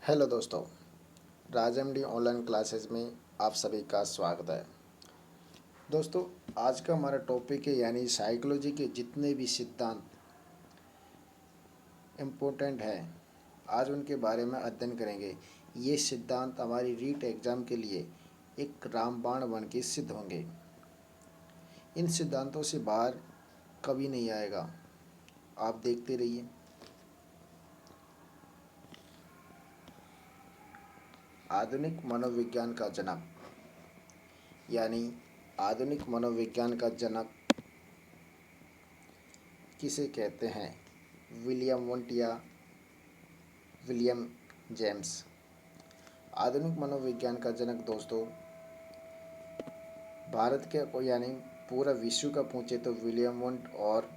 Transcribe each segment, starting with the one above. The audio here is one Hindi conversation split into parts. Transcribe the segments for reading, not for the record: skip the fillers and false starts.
हेलो दोस्तों, राजमडी ऑनलाइन क्लासेस में आप सभी का स्वागत है। दोस्तों, आज का हमारा टॉपिक है यानी साइकोलॉजी के जितने भी सिद्धांत इम्पोर्टेंट हैं, आज उनके बारे में अध्ययन करेंगे। ये सिद्धांत हमारी रीट एग्ज़ाम के लिए एक रामबाण बन के सिद्ध होंगे। इन सिद्धांतों से बाहर कभी नहीं आएगा, आप देखते रहिए। आधुनिक मनोविज्ञान का जनक यानी आधुनिक मनोविज्ञान का जनक किसे कहते हैं? विलियम वुंट या विलियम जेम्स। आधुनिक मनोविज्ञान का जनक दोस्तों भारत के को यानी पूरा विश्व का पूछे तो विलियम वुंट और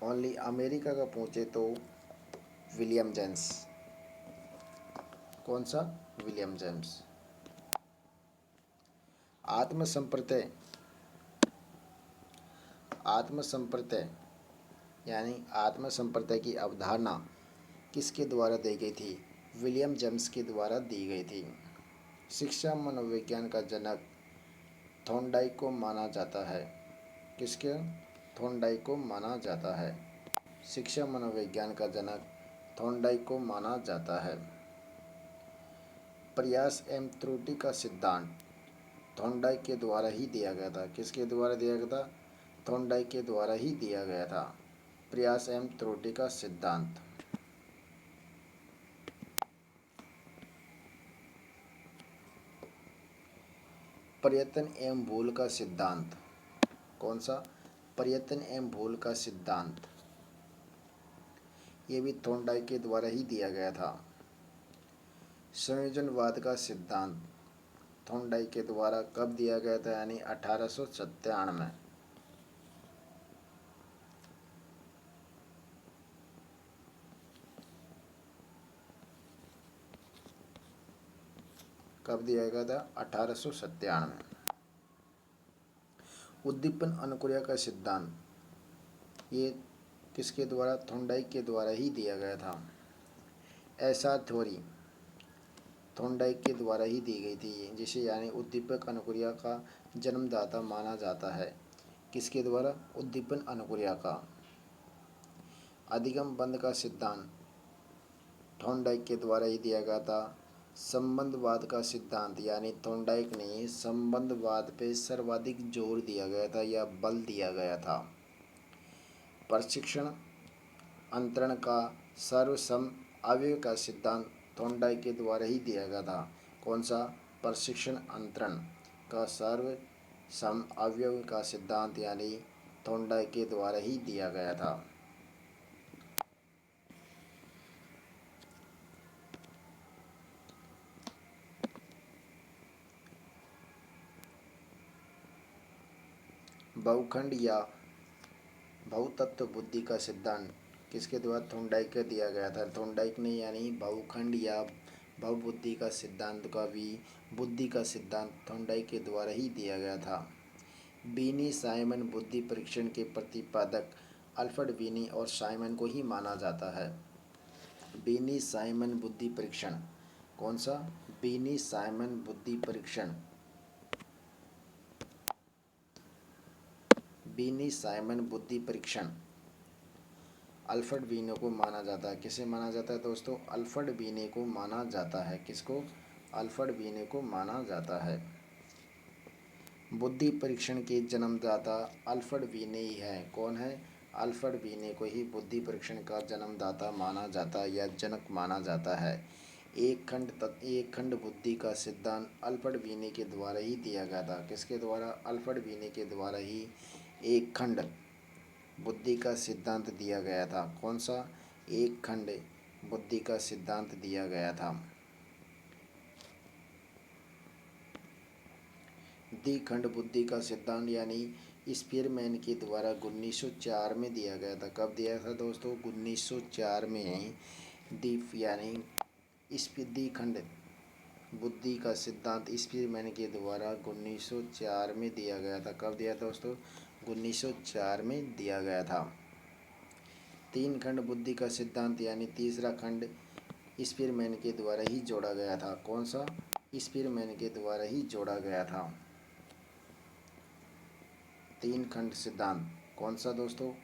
ओनली अमेरिका का पूछे तो विलियम जेम्स। कौन सा? William James. आत्मसंप्रत्यय आत्मसंप्रत्यय यानी आत्मसंप्रत्यय की अवधारणा किसके द्वारा दी गई थी? विलियम जेम्स के द्वारा दी गई थी। शिक्षा मनोविज्ञान का जनक थॉर्नडाइक को माना जाता है। किसके? थॉर्नडाइक को माना जाता है। शिक्षा मनोविज्ञान का जनक थॉर्नडाइक को माना जाता है। प्रयास एवं त्रुटि का सिद्धांत थॉर्नडाइक के द्वारा ही दिया गया था। किसके द्वारा दिया गया था? थॉर्नडाइक के द्वारा ही दिया गया था प्रयास एवं त्रुटि का सिद्धांत। प्रयत्न एवं भूल का सिद्धांत। कौन सा? प्रयत्न एवं भूल का सिद्धांत। ये भी थॉर्नडाइक के द्वारा ही दिया गया था। संयोजनवाद का सिद्धांत थॉर्नडाइक के द्वारा कब दिया गया था? यानी 1897। कब दिया गया था? 1897। उद्दीपन अनुक्रिया का सिद्धांत ये किसके द्वारा? थॉर्नडाइक के द्वारा ही दिया गया था। ऐसा थ्योरी थॉर्नडाइक के द्वारा ही दी गई थी, जिसे यानी उद्दीपक अनुक्रिया का जन्मदाता माना जाता है। किसके द्वारा? उद्दीपन अनुक्रिया का। अधिगम बंध का सिद्धांत थॉर्नडाइक के द्वारा ही दिया गया था। संबंधवाद का सिद्धांत यानी थॉर्नडाइक ने संबंधवाद पे सर्वाधिक जोर दिया गया था या बल दिया गया था। प्रशिक्षण अंतरण का सर्वसम अवयव का सिद्धांत थॉर्नडाइक के द्वारा ही दिया गया था। कौन सा? प्रशिक्षण अंतरण का सर्वसम अवयव का सिद्धांत यानी थॉर्नडाइक के द्वारा ही दिया गया था। बहुखंड या बहुतत्व बुद्धि का सिद्धांत किसके द्वारा? थॉर्नडाइक का दिया गया था। थॉर्नडाइक ने यानी बहुखंड या बहुबुद्धि का सिद्धांत का भी बुद्धि का सिद्धांत थॉर्नडाइक के द्वारा ही दिया गया था। बीनी साइमन बुद्धि परीक्षण के प्रतिपादक अल्फ्रेड बीनी और साइमन को ही माना जाता है। बीनी साइमन बुद्धि परीक्षण। कौन सा? बीनी साइमन बुद्धि परीक्षण। बीनी साइमन बुद्धि परीक्षण अल्फ्रेड बीने को माना जाता है। किसे माना जाता है दोस्तों? अल्फ्रेड बीने को माना जाता है। किसको? अल्फ्रेड बीने को माना जाता है। बुद्धि परीक्षण के जन्मदाता अल्फ्रेड बीने ही है। कौन है? अल्फ्रेड बीने को ही बुद्धि परीक्षण का जन्मदाता माना जाता है या जनक माना जाता है। एक खंड बुद्धि का सिद्धांत अल्फ्रेड बीने के द्वारा ही दिया गया था। किसके द्वारा? अल्फ्रेड बीने के द्वारा ही एक खंड बुद्धि का सिद्धांत दिया गया था। कौन सा? एक खंड बुद्धि का सिद्धांत दिया गया था। द्विखंड बुद्धि का सिद्धांत यानी स्पीयरमैन के द्वारा 1904 में दिया गया था। कब दिया था दोस्तों? 1904 में यानी द्विखंड बुद्धि का सिद्धांत स्पीयरमैन के द्वारा 1904 में दिया गया था। कब दिया था दोस्तों? 1904 में दिया गया था। तीन खंड बुद्धि का सिद्धांत यानी तीसरा खंड स्पीरमैन के द्वारा ही जोड़ा गया था। कौन सा? स्पीरमैन के द्वारा ही जोड़ा गया था। तीन खंड सिद्धांत कौन सा दोस्तों?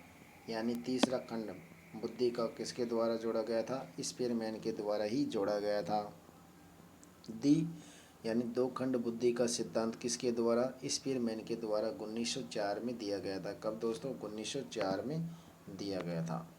यानी तीसरा खंड बुद्धि का किसके द्वारा जोड़ा गया था? स्पीरमैन के द्वारा ही जोड़ा गया था। दी यानी दो खंड बुद्धि का सिद्धांत किसके द्वारा? स्पीरमैन के द्वारा 1904 में दिया गया था। कब दोस्तों? 1904 में दिया गया था।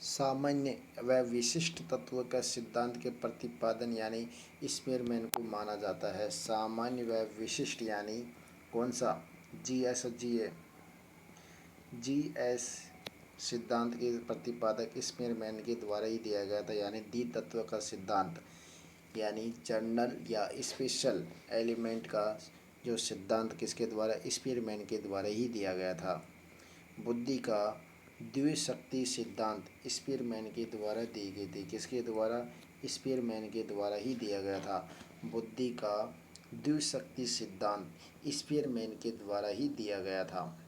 सामान्य व विशिष्ट तत्व का सिद्धांत के प्रतिपादन यानी स्पीरमैन को माना जाता है। सामान्य व विशिष्ट यानी कौन सा? जीएस सिद्धांत के प्रतिपादक स्पीरमैन के द्वारा ही दिया गया था। यानी द्वितत्व का सिद्धांत यानी जनरल या स्पेशल एलिमेंट का जो सिद्धांत किसके द्वारा? स्पीरमैन के द्वारा ही दिया गया था। बुद्धि का द्विशक्ति सिद्धांत स्पीरमैन के द्वारा दी गई थी। किसके द्वारा? स्पीरमैन के द्वारा ही दिया गया था। बुद्धि का द्विशक्ति सिद्धांत स्पीरमैन के द्वारा ही दिया गया था।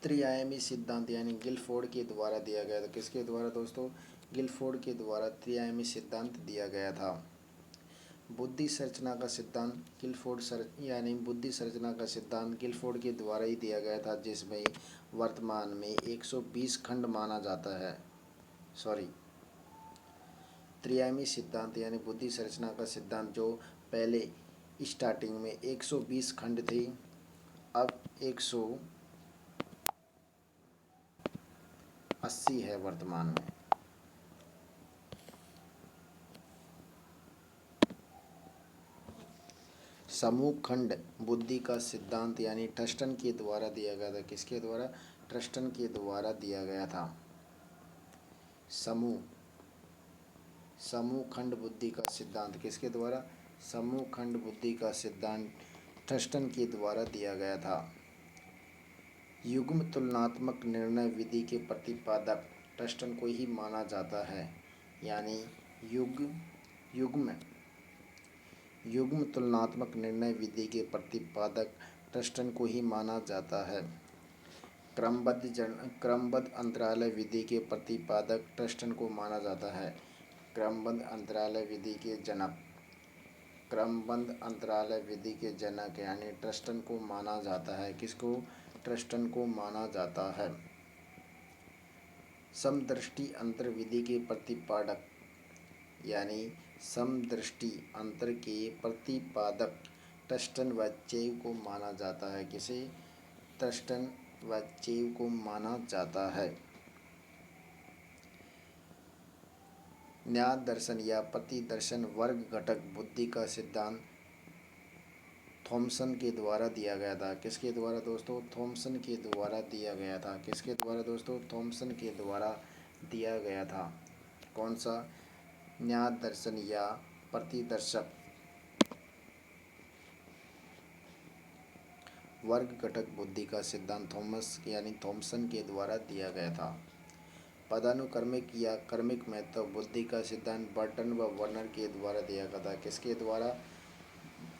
त्रिआयामी सिद्धांत यानी गिलफोर्ड के द्वारा दिया गया था। किसके द्वारा दोस्तों? गिलफोर्ड के द्वारा त्रिआयामी सिद्धांत दिया गया था। बुद्धि संरचना का सिद्धांत बुद्धि संरचना का सिद्धांत गिलफोर्ड के द्वारा ही दिया गया था, जिसमें वर्तमान में 120 खंड माना जाता है। त्रिआयामी सिद्धांत यानी बुद्धि संरचना का सिद्धांत जो पहले स्टार्टिंग में 120 खंड थी, अब 180 है वर्तमान में। समूह खंड बुद्धि का सिद्धांत यानी ट्रस्टन के द्वारा दिया गया था। किसके द्वारा? ट्रस्टन के द्वारा दिया गया था। समूह खंड बुद्धि का सिद्धांत किसके द्वारा? समूह खंड बुद्धि का सिद्धांत ट्रस्टन के द्वारा दिया गया था। युग्म तुलनात्मक निर्णय विधि के प्रतिपादक ट्रस्टन को ही माना जाता है। यानी युग्म तुलनात्मक निर्णय विधि के प्रतिपादक ट्रस्टन को ही माना जाता है। क्रमबद्ध अंतराल विधि के प्रतिपादक ट्रस्टन को माना जाता है। क्रमबद्ध अंतराल विधि के जनक यानी ट्रस्टन को माना जाता है। किसको? ट्रस्टन को माना जाता है। समदृष्टि अंतर विधि के प्रतिपादक यानी समदृष्टि अंतर के प्रतिपादक ट्रस्टन व चेव को माना जाता है। किसे? ट्रस्टन व चेव को माना जाता है। न्याय दर्शन या प्रतिदर्शन वर्ग घटक बुद्धि का सिद्धांत थॉमसन के द्वारा दिया गया था। किसके द्वारा दोस्तों? थॉमसन के द्वारा दिया गया था। किसके द्वारा दोस्तों? थॉमसन के द्वारा दिया गया था। कौन सा? न्याय दर्शन या प्रतिदर्शक वर्ग घटक बुद्धि का सिद्धांत थॉमसन के द्वारा दिया गया था। पदानुक्रमिक या क्रमिक महत्व बुद्धि का सिद्धांत बर्टन व वर्नर के द्वारा दिया गया था। किसके द्वारा?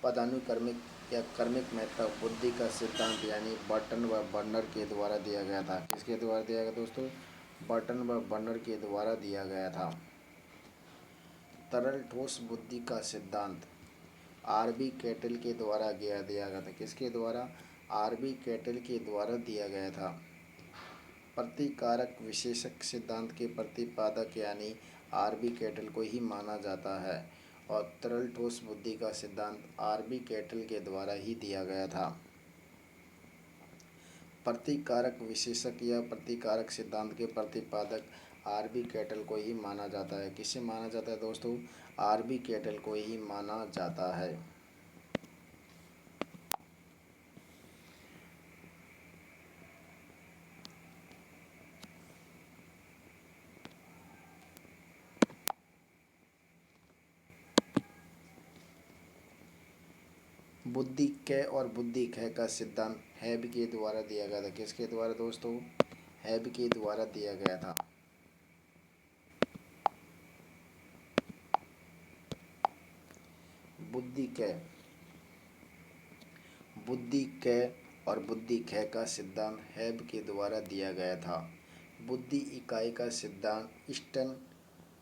पदानुक्रमिक या क्रमिक महत्व बुद्धि का सिद्धांत यानी बर्टन व वर्नर के द्वारा दिया गया था। किसके द्वारा दिया गया दोस्तों? बर्टन व वर्नर के द्वारा दिया गया था। तरल ठोस बुद्धि का सिद्धांत आर.बी. कैटल के द्वारा दिया गया था। किसके द्वारा? आर.बी. कैटल के द्वारा दिया गया था। प्रतिकारक विशेषक सिद्धांत के प्रतिपादक यानी आर.बी. कैटल को ही माना जाता है और तरल ठोस बुद्धि का सिद्धांत आर.बी. कैटल के द्वारा ही दिया गया था। प्रतिकारक विशेषक या प्रतिकारक सिद्धांत के प्रतिपादक आर.बी. कैटल को ही माना जाता है। किसे माना जाता है दोस्तों? आर.बी. कैटल को ही माना जाता है। बुद्धि क और बुद्धि ख का सिद्धांत हैब के द्वारा दिया गया था। किसके द्वारा दोस्तों? हैब के द्वारा दिया गया था। बुद्धि क और बुद्धि ख का सिद्धांत हैब के द्वारा दिया गया था। बुद्धि इकाई का सिद्धांत स्टर्न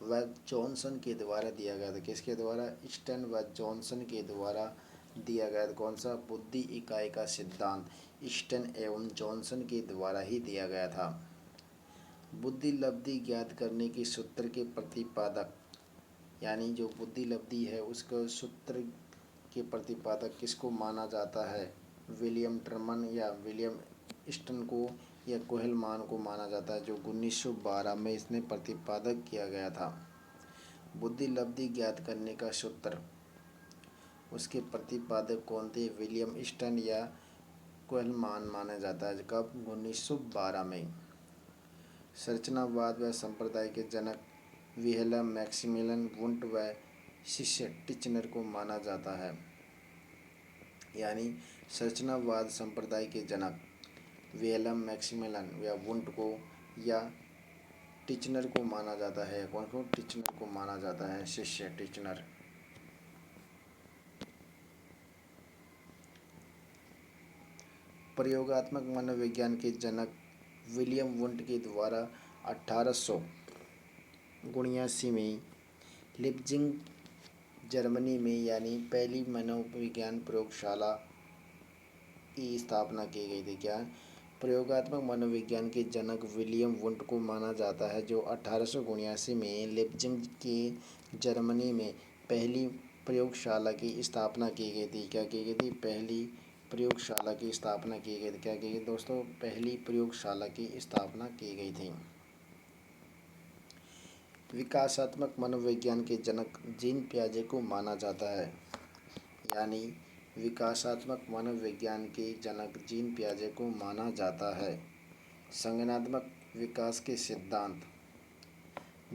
व जॉनसन के द्वारा दिया गया था। किसके द्वारा? स्टर्न व जॉनसन के द्वारा दिया गया था। कौन सा? बुद्धि इकाई का सिद्धांत स्टर्न एवं जॉनसन के द्वारा ही दिया गया था। बुद्धि लब्धि ज्ञात करने के सूत्र के प्रतिपादक, यानी जो बुद्धि लब्धि है उसको सूत्र के प्रतिपादक किसको माना जाता है? विलियम टर्मन या विलियम स्टर्न को या कोहेलमान को माना जाता है, जो 1912 में इसने प्रतिपादक किया गया था। बुद्धि लब्धि ज्ञात करने का सूत्र, उसके प्रतिपादक कौन थे? विलियम स्टर्न या कोहेलमान माना जाता है। कब? 1912 में। संरचनावाद व संप्रदाय के जनक विल्हेल्म मैक्सिमिलियन वुंट व शिष्य टिचनर को माना जाता है। यानी संरचनावाद संप्रदाय के जनक विल्हेल्म मैक्सिमिलियन या वुंट को या टिचनर को माना जाता है। कौन को? टिचनर को माना जाता है, शिष्य टिचनर। प्रयोगात्मक मनोविज्ञान के जनक विलियम वुंट के द्वारा 1879 में लिप्जिंग जर्मनी में यानी पहली मनोविज्ञान प्रयोगशाला की स्थापना की गई थी। क्या? प्रयोगात्मक मनोविज्ञान के जनक विलियम वुंट को माना जाता है, जो 1879 में लिप्जिंग के जर्मनी में पहली प्रयोगशाला की स्थापना की गई थी। क्या की गई थी? पहली प्रयोगशाला की स्थापना की गई थी। क्या की गई दोस्तों? पहली प्रयोगशाला की स्थापना की गई थी। विकासात्मक मनोविज्ञान के जनक जीन पियाजे को माना जाता है। यानी विकासात्मक मनोविज्ञान के जनक जीन पियाजे को माना जाता है। संज्ञानात्मक विकास के सिद्धांत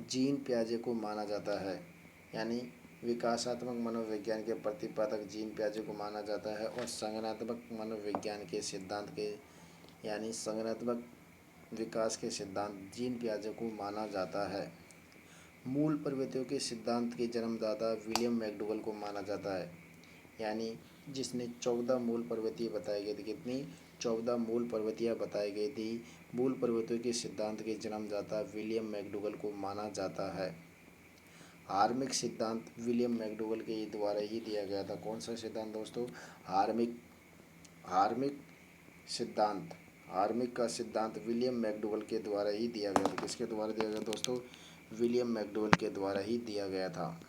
जीन पियाजे को माना जाता है। यानी विकासात्मक मनोविज्ञान के प्रतिपादक जीन पियाजे को माना जाता है और संज्ञानात्मक मनोविज्ञान के सिद्धांत के यानी संज्ञानात्मक विकास के सिद्धांत जीन पियाजे को माना जाता है। मूल प्रवृत्तियों के सिद्धांत के जन्मदाता विलियम मैकडूगल को माना जाता है। यानी जिसने 14 मूल प्रवृत्तियाँ बताई गई थी। कितनी? 14 मूल प्रवृत्तियाँ बताई गई थी। मूल प्रवृत्तियों के सिद्धांत के जन्मदाता विलियम मैकडूगल को माना जाता है। हार्मिक सिद्धांत विलियम मैकडूगल के द्वारा ही दिया गया था। कौन सा सिद्धांत दोस्तों? हार्मिक सिद्धांत। हार्मिक का सिद्धांत विलियम मैकडूगल के द्वारा ही दिया गया था। किसके द्वारा दिया गया दोस्तों? विलियम मैकडूगल के द्वारा ही दिया गया था।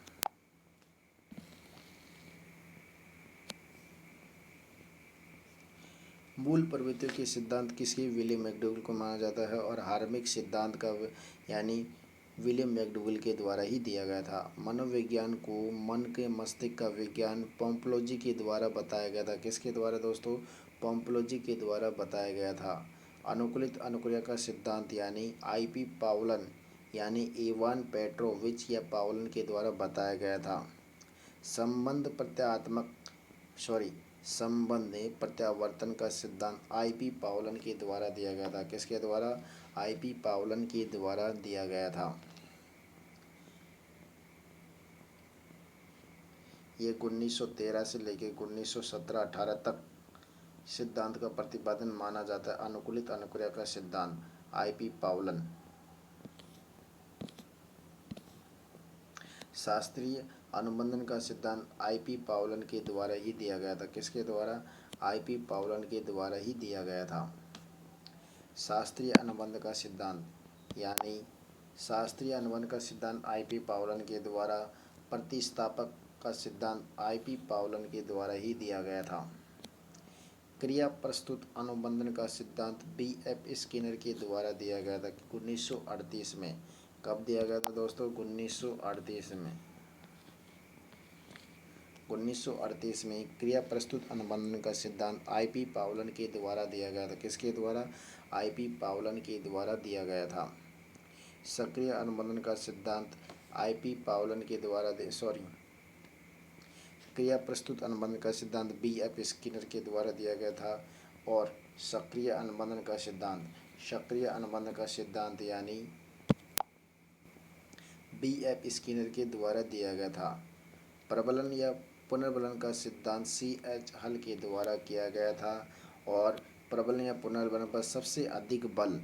मूल प्रवृत्तियों के सिद्धांत किसके? विलियम मैकडूगल को माना जाता है और हार्मिक सिद्धांत का यानी विलियम मैकडूगल के द्वारा ही दिया गया था। मनोविज्ञान को मन के मस्तिष्क का विज्ञान पोम्प्लोजी के द्वारा बताया गया था। किसके द्वारा दोस्तों? पोम्प्लोजी के द्वारा बताया गया था। अनुकूलित अनुक्रिया का सिद्धांत यानी आई.पी. पाउलन यानी इवान पेट्रोविच या पाउलन के द्वारा बताया गया था। संबंध प्रत्यावर्तन का सिद्धांत आई.पी. पाउलन के द्वारा दिया गया था। किसके द्वारा? आई.पी. पाउलन के द्वारा दिया गया था। ये 1913 से लेकर 1917-18 तक सिद्धांत का प्रतिपादन माना जाता है। अनुकूलित अनुक्रिया का सिद्धांत आई.पी. पाउलन। शास्त्रीय अनुबंधन का सिद्धांत आई.पी. पाउलन के द्वारा ही दिया गया था। किसके द्वारा? आई.पी. पाउलन के द्वारा ही दिया गया था। शास्त्रीय अनुबंध का सिद्धांत यानी शास्त्रीय अनुबंध का सिद्धांत आई.पी. पाउलन के द्वारा, प्रतिस्थापक का सिद्धांत आई.पी. पाउलन के द्वारा ही दिया गया था। क्रिया प्रस्तुत अनुबंधन का सिद्धांत बी.एफ. स्किनर के द्वारा दिया गया था 1938 में। कब दिया गया था दोस्तों? 1938 में। 1938 में क्रिया प्रस्तुत अनुबंधन का सिद्धांत आई.पी. पाउलन के द्वारा दिया गया था। किसके द्वारा? आई.पी. पाउलन के द्वारा दिया गया था। सक्रिय अनुबंधन का सिद्धांत आई.पी. पाउलन के द्वारा क्रिया प्रस्तुत अनुबंधन का सिद्धांत बी.एफ. स्किनर के द्वारा दिया गया था। और सक्रिय अनुबंधन का सिद्धांत यानी बी.एफ. स्किनर के द्वारा दिया गया था। प्रबलन या पुनर्बलन का सिद्धांत CH हल के द्वारा किया गया था और प्रबलन या पुनर्बलन पर सबसे अधिक बल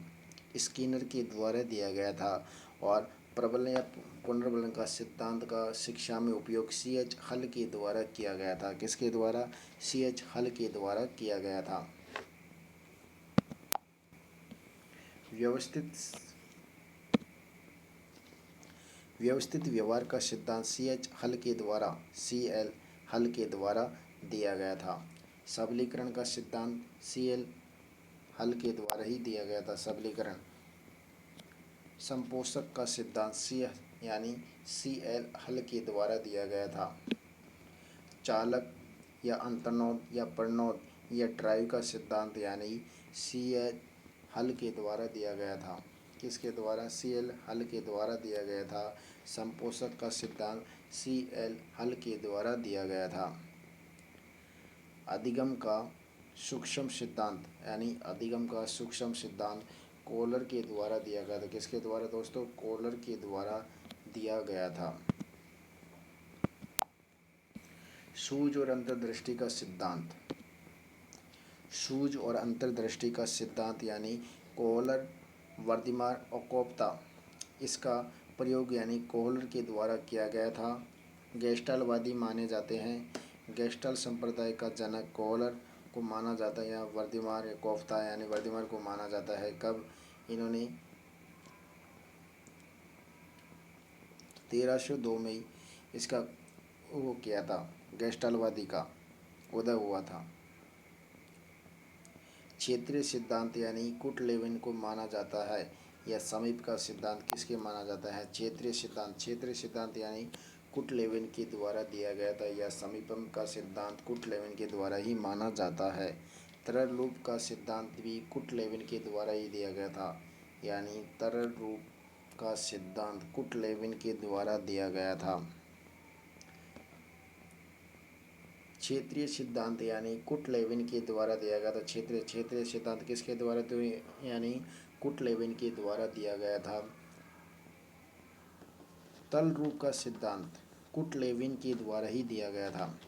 स्किनर के द्वारा दिया गया था और प्रबलन या पुनर्बलन का सिद्धांत का शिक्षा में उपयोग CH हल के द्वारा किया गया था। किसके द्वारा? CH हल के द्वारा किया गया था। व्यवस्थित व्यवहार का सिद्धांत CH हल के द्वारा CL हल के द्वारा दिया गया था। सबलीकरण का सिद्धांत CL हल के द्वारा ही दिया गया था। सबलीकरण। संपोषक का सिद्धांत यानी CL हल के द्वारा दिया गया था। चालक या अंतर्नोद या परनोद या ड्राइव का सिद्धांत यानी CL हल के द्वारा दिया गया था। किसके द्वारा? CL हल के द्वारा दिया गया था। संपोषक का सिद्धांत CL हल के द्वारा दिया गया था। अधिगम का सूक्ष्म सिद्धांत यानी अधिगम का सूक्ष्म सिद्धांत कोहलर के द्वारा दिया गया था। किसके द्वारा दोस्तों? कोहलर के द्वारा दिया गया था। सूझ और अंतर्दृष्टि का सिद्धांत। सूझ और अंतर्दृष्टि का सिद्धांत यानी कोहलर, वर्दिमार और कोफ्ता, इसका प्रयोग यानी कोहलर के द्वारा किया गया था। गेस्टाल्टवादी माने जाते हैं। गेस्टाल्ट संप्रदाय का जनक कोहलर को माना जाता है या वर्दिमार या कोफ्ता यानी वर्दिमार को माना जाता है। कब? इन्होंने 1302 में इसका वो किया था, गेस्टाल्टवादी का उदय हुआ था। क्षेत्रीय सिद्धांत यानी कुट-लेविन को माना जाता है या समीप का सिद्धांत किसके माना जाता है? क्षेत्रीय सिद्धांत। क्षेत्रीय सिद्धांत यानी कुट-लेविन के द्वारा दिया गया था या समीपम का सिद्धांत कुट-लेविन के द्वारा ही माना जाता है। तरल रूप का सिद्धांत भी कुट-लेविन के द्वारा ही दिया गया था यानी तरल रूप का सिद्धांत कुट-लेविन के द्वारा दिया गया था। क्षेत्रीय सिद्धांत यानी कुट-लेविन के द्वारा दिया गया था। क्षेत्रीय सिद्धांत किसके द्वारा? तो यानी कुट-लेविन के द्वारा दिया गया था। तल रूप का सिद्धांत कुट-लेविन के द्वारा ही दिया गया था।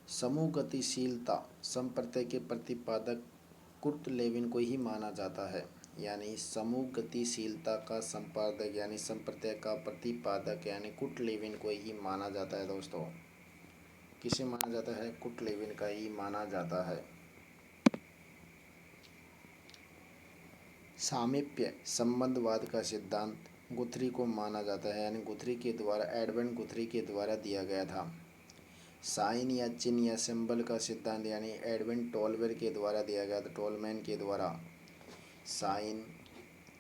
समूह गतिशीलता संप्रत्यय के प्रतिपादक कुट-लेविन को ही माना जाता है यानी समूह गतिशीलता का संपादक यानी संप्रत्यय का प्रतिपादक यानी कुट-लेविन को ही माना जाता है। दोस्तों किसे माना जाता है? कुट-लेविन का ही माना जाता है। सामीप्य संबंधवाद का सिद्धांत गुथरी को माना जाता है यानी गुथरी के द्वारा एडमंड गुथरी के द्वारा दिया गया था। साइन या चिन्ह या सिंबल का सिद्धांत यानी एडविन टोलवेर के द्वारा दिया गया था। टोलमैन के द्वारा साइन,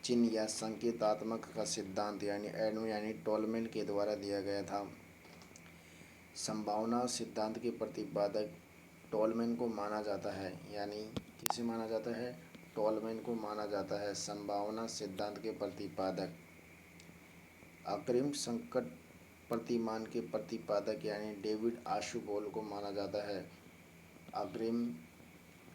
चिन्ह या संकेतात्मक का सिद्धांत यानी एडविन यानी टोलमैन के द्वारा दिया गया था। संभावना सिद्धांत के प्रतिपादक टोलमैन को माना जाता है यानी किसे माना जाता है? टोलमैन को माना जाता है संभावना सिद्धांत के प्रतिपादक। अग्रिम संकट प्रतिमान के प्रतिपादक यानी डेविड आशुबोल को माना जाता है। अग्रिम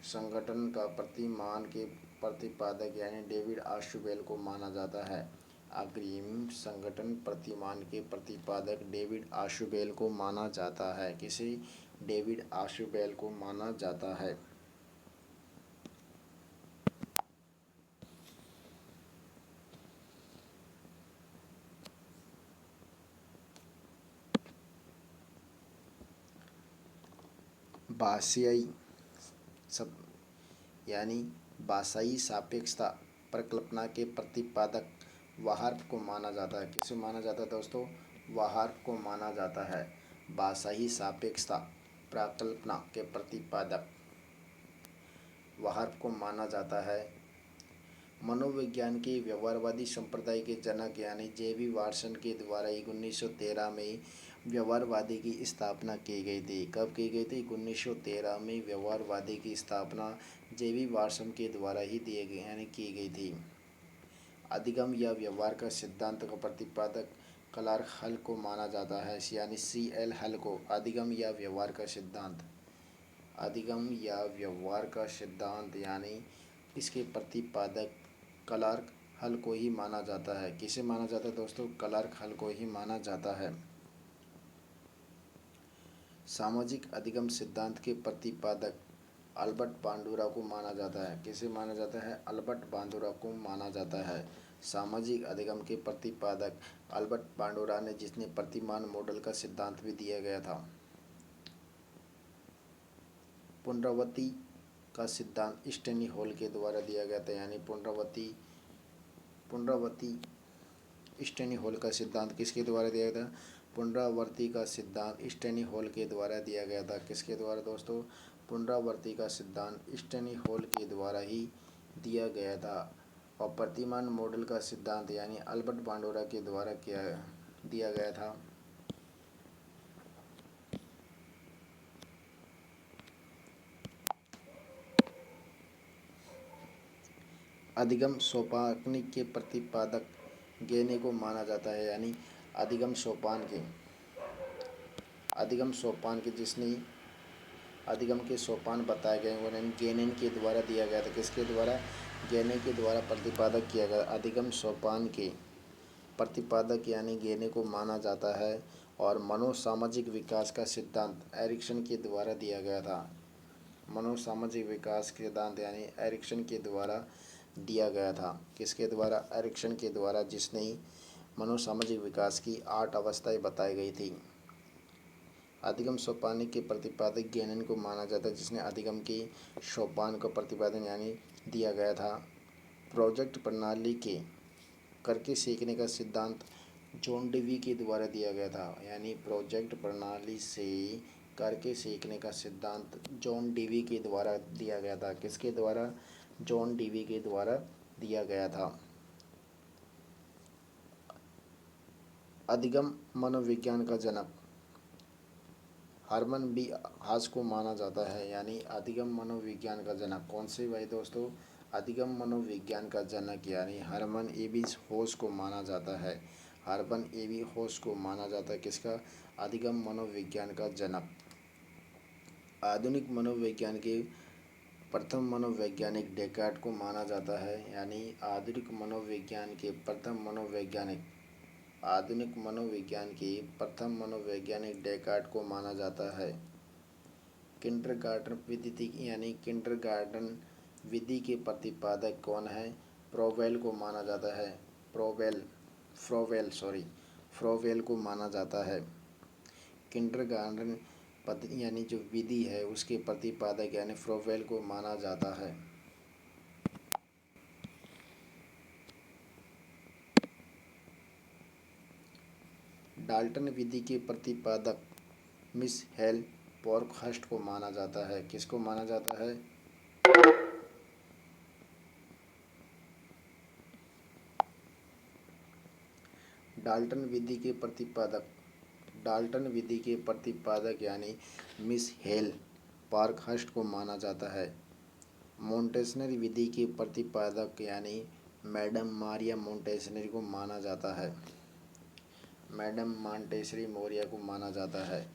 संगठन का प्रतिमान के प्रतिपादक यानी डेविड आशुबेल को माना जाता है। अग्रिम संगठन प्रतिमान के प्रतिपादक डेविड आशुबेल को माना जाता है। किसे? डेविड आशुबेल को माना जाता है। भाषाई सब यानी भाषाई सापेक्षता परिकल्पना के प्रतिपादक वार्फ को माना जाता है। किसे माना जाता है दोस्तों? वार्फ को माना जाता है। भाषाई सापेक्षता परिकल्पना के प्रतिपादक वार्फ को माना जाता है। मनोविज्ञान के व्यवहारवादी संप्रदाय के जनक यानी जेबी वाटसन के द्वारा 1913 में व्यवहारवादी की स्थापना की गई थी। कब की गई थी? 1913 में व्यवहारवादी की स्थापना जेबी वाटसन के द्वारा ही दिए गए यानी की गई थी। अधिगम या व्यवहार का सिद्धांत का प्रतिपादक क्लार्क हल को माना जाता है यानी CL हल को। अधिगम या व्यवहार का सिद्धांत, अधिगम या व्यवहार का सिद्धांत यानी इसके प्रतिपादक क्लार्क हल को ही माना जाता है। किसे माना जाता है दोस्तों? क्लार्क हल को ही माना जाता है। सामाजिक अधिगम सिद्धांत के प्रतिपादक अल्बर्ट बांडुरा को माना जाता है। किसे माना जाता है? अल्बर्ट बांडुरा को माना जाता है। सामाजिक अधिगम के प्रतिपादक अल्बर्ट बांडुरा ने, जिसने प्रतिमान मॉडल का सिद्धांत भी दिया गया था। पुनरावृत्ति का सिद्धांत स्टैनी हॉल के द्वारा दिया गया था, यानी पुनरावृत्ति स्टैनी हॉल का सिद्धांत किसके द्वारा दिया गया था? पुनरावृत्ति का सिद्धांत स्टैनी हॉल के द्वारा दिया गया था। किसके द्वारा दोस्तों? पुनरावृत्ति का सिद्धांत स्टैनी हॉल के द्वारा ही दिया गया था। और प्रतिमान मॉडल का सिद्धांत यानी अल्बर्ट बांडुरा के द्वारा दिया गया था। अधिगम सोपानिक के प्रतिपादक गेने को माना जाता है, यानी अधिगम सोपान के जिसने अधिगम के सोपान बताए गए उन्हें गेनेन के द्वारा दिया गया था। किसके द्वारा? गेने के द्वारा प्रतिपादक किया गया। अधिगम सोपान के प्रतिपादक यानी गेने को माना जाता है। और मनोसामाजिक विकास का सिद्धांत एरिक्सन के द्वारा दिया गया था। मनोसामाजिक विकास के सिद्धांत यानी एरिक्सन के द्वारा दिया गया था। किसके द्वारा? एरिक्सन के द्वारा, जिसने मनोसामाजिक विकास की 8 अवस्थाएं बताई गई थी। अधिगम सोपानिक के प्रतिपादक गेनेन को माना जाता है, जिसने अधिगम के सोपान का प्रतिपादन यानी दिया गया था। प्रोजेक्ट प्रणाली के करके सीखने का सिद्धांत जॉन डेवी के द्वारा दिया गया था, यानी प्रोजेक्ट प्रणाली से करके सीखने का सिद्धांत जॉन डेवी के द्वारा दिया गया था। किसके द्वारा? जॉन डेवी के द्वारा दिया गया था। अधिगम मनोविज्ञान का जनक हरमन बी हास को माना जाता है, यानी अधिगम मनोविज्ञान का जनक कौन से भाई दोस्तों? अधिगम मनोविज्ञान का जनक यानी हरमन एबी होस को माना जाता है। हरमन एबी होस को माना जाता है। किसका? अधिगम मनोविज्ञान का जनक। आधुनिक मनोविज्ञान के प्रथम मनोवैज्ञानिक डेकार्ट को माना जाता है, यानी आधुनिक मनोविज्ञान के प्रथम मनोवैज्ञानिक डेकार्ट को माना जाता है। किंडरगार्टन विधि यानी किंडरगार्टन विधि के प्रतिपादक कौन है? फ्रोवेल को माना जाता है। फ्रोवेल को माना जाता है। किंडरगार्टन पद्धति यानी जो विधि है उसके प्रतिपादक यानी फ्रोवेल को माना जाता है। डाल्टन विधि के प्रतिपादक मिशेल पार्कहर्स्ट को माना जाता है। किसको माना जाता है? डाल्टन विधि के प्रतिपादक यानी मिशेल पार्कहर्स्ट को माना जाता है। मोंटेसनरी विधि के प्रतिपादक यानी मैडम मारिया मोंटेसनरी को माना जाता है। मैडम मॉन्टेसरी मोरिया को माना जाता है।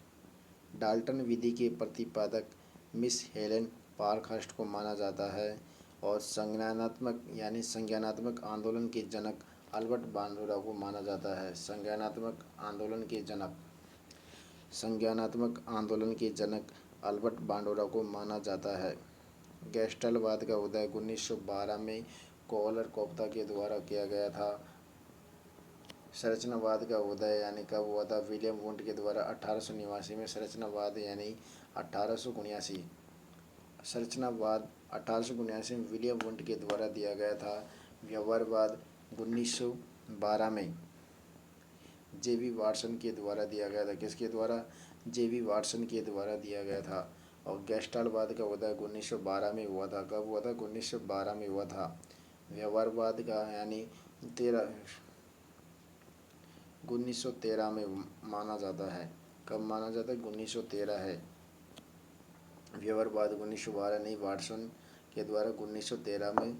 डाल्टन विधि के प्रतिपादक मिस हेलेन पार्कहर्स्ट को माना जाता है। और संज्ञानात्मक आंदोलन के जनक अल्बर्ट बांडुरा को माना जाता है। संज्ञानात्मक आंदोलन के जनक अल्बर्ट बांडुरा को माना जाता है। गेस्टाल्टवाद का उदय 1912 में कोहलर-कोप्ता के द्वारा किया गया था। संरचनावाद का उदय यानी कब हुआ था? विलियम वुंट के द्वारा 1889 में। संरचनावाद यानी 1879 संरचनावाद 1879 में विलियम वुंट के द्वारा दिया गया था। व्यवहारवाद 1912 में जेबी वाटसन के द्वारा दिया गया था। किसके द्वारा? जेबी वाटसन के द्वारा दिया गया था। और गेस्टाल्टवाद का उदय 1912 में हुआ था। कब हुआ था? 1912 में हुआ था। व्यवहारवाद का यानी 1913 में माना जाता है। कब माना जाता है? 1913 है। व्यवहारवाद 1912 नहीं, वाटसन के द्वारा 1913 में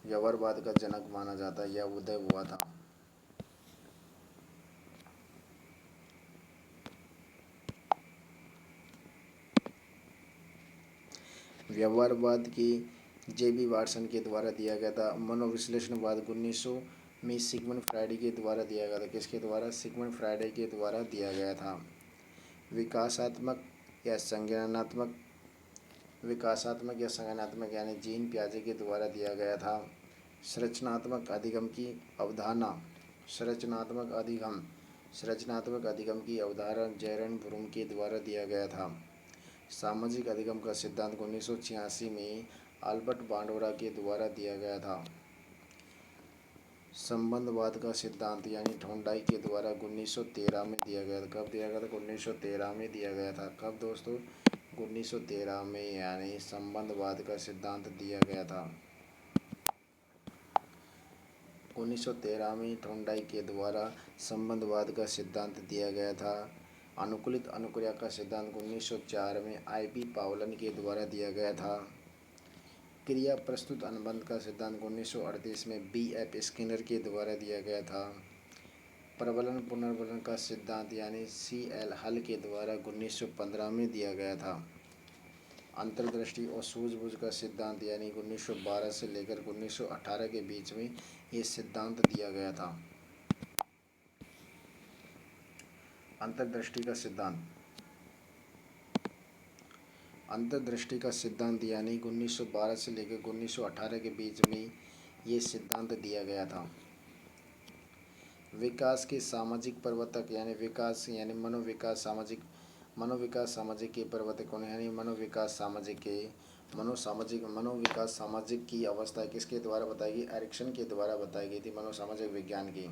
व्यवहारवाद का जनक माना जाता है या उदय हुआ था। व्यवहारवाद की जेबी वाटसन के द्वारा दिया गया था। मनोविश्लेषणवाद 1900 में सिगमंड फ्रायड के द्वारा दिया गया था। किसके द्वारा? सिगमंड फ्रायड के द्वारा दिया गया था। विकासात्मक या संज्ञानात्मक, विकासात्मक या संज्ञानात्मक यानी जीन पियाजे के द्वारा दिया गया था। संरचनात्मक अधिगम की अवधारणा, संरचनात्मक अधिगम की अवधारणा जैरन ब्रूम के द्वारा दिया गया था। सामाजिक अधिगम का सिद्धांत 1986 में अल्बर्ट बांडोरा के द्वारा दिया गया था। संबंधवाद का सिद्धांत यानी थॉर्नडाइक के द्वारा 1913 में दिया गया था। कब दिया गया था? 1913 में दिया गया था। कब दोस्तों? 1913 में, यानी संबंधवाद का सिद्धांत दिया गया था। 1913 में थॉर्नडाइक के द्वारा संबंधवाद का सिद्धांत दिया गया था। अनुकूलित अनुक्रिया का सिद्धांत 1904 में I.P. पावलन के द्वारा दिया गया था। क्रिया प्रस्तुत अनुबंध का सिद्धांत 1938 में B.F. स्किनर के द्वारा दिया गया था। प्रबलन पुनर्बलन का सिद्धांत यानी C.L. हल के द्वारा 1915 में दिया गया था। अंतर्दृष्टि और सूझबूझ का सिद्धांत यानी 1912 से लेकर 1918 के बीच में ये सिद्धांत दिया गया था। अंतर्दृष्टि का सिद्धांत, अंतर्दृष्टि का सिद्धांत यानी 1912 से लेकर 1918 के बीच में ये सिद्धांत दिया गया था। विकास के सामाजिक प्रवर्तक यानी विकास यानी मनोविकास सामाजिक के प्रवर्तक कौन है? यानी मनोविकास सामाजिक की अवस्था किसके द्वारा बताई गई? एरिक्सन के द्वारा बताई गई थी, मनोसामाजिक विज्ञान की।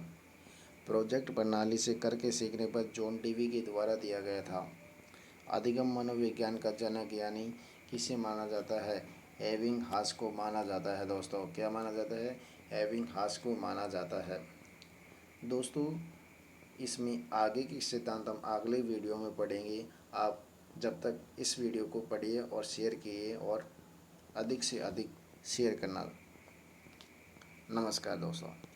प्रोजेक्ट प्रणाली से करके सीखने पर जॉन डीवी के द्वारा दिया गया था। अधिगम मनोविज्ञान का जनक यानी किसे माना जाता है? एबिंगहास को माना जाता है दोस्तों। क्या माना जाता है? एबिंगहास को माना जाता है। दोस्तों इसमें आगे की सिद्धांत हम अगले वीडियो में पढ़ेंगे। आप जब तक इस वीडियो को पढ़िए और शेयर कीजिए और अधिक से अधिक शेयर करना। नमस्कार दोस्तों।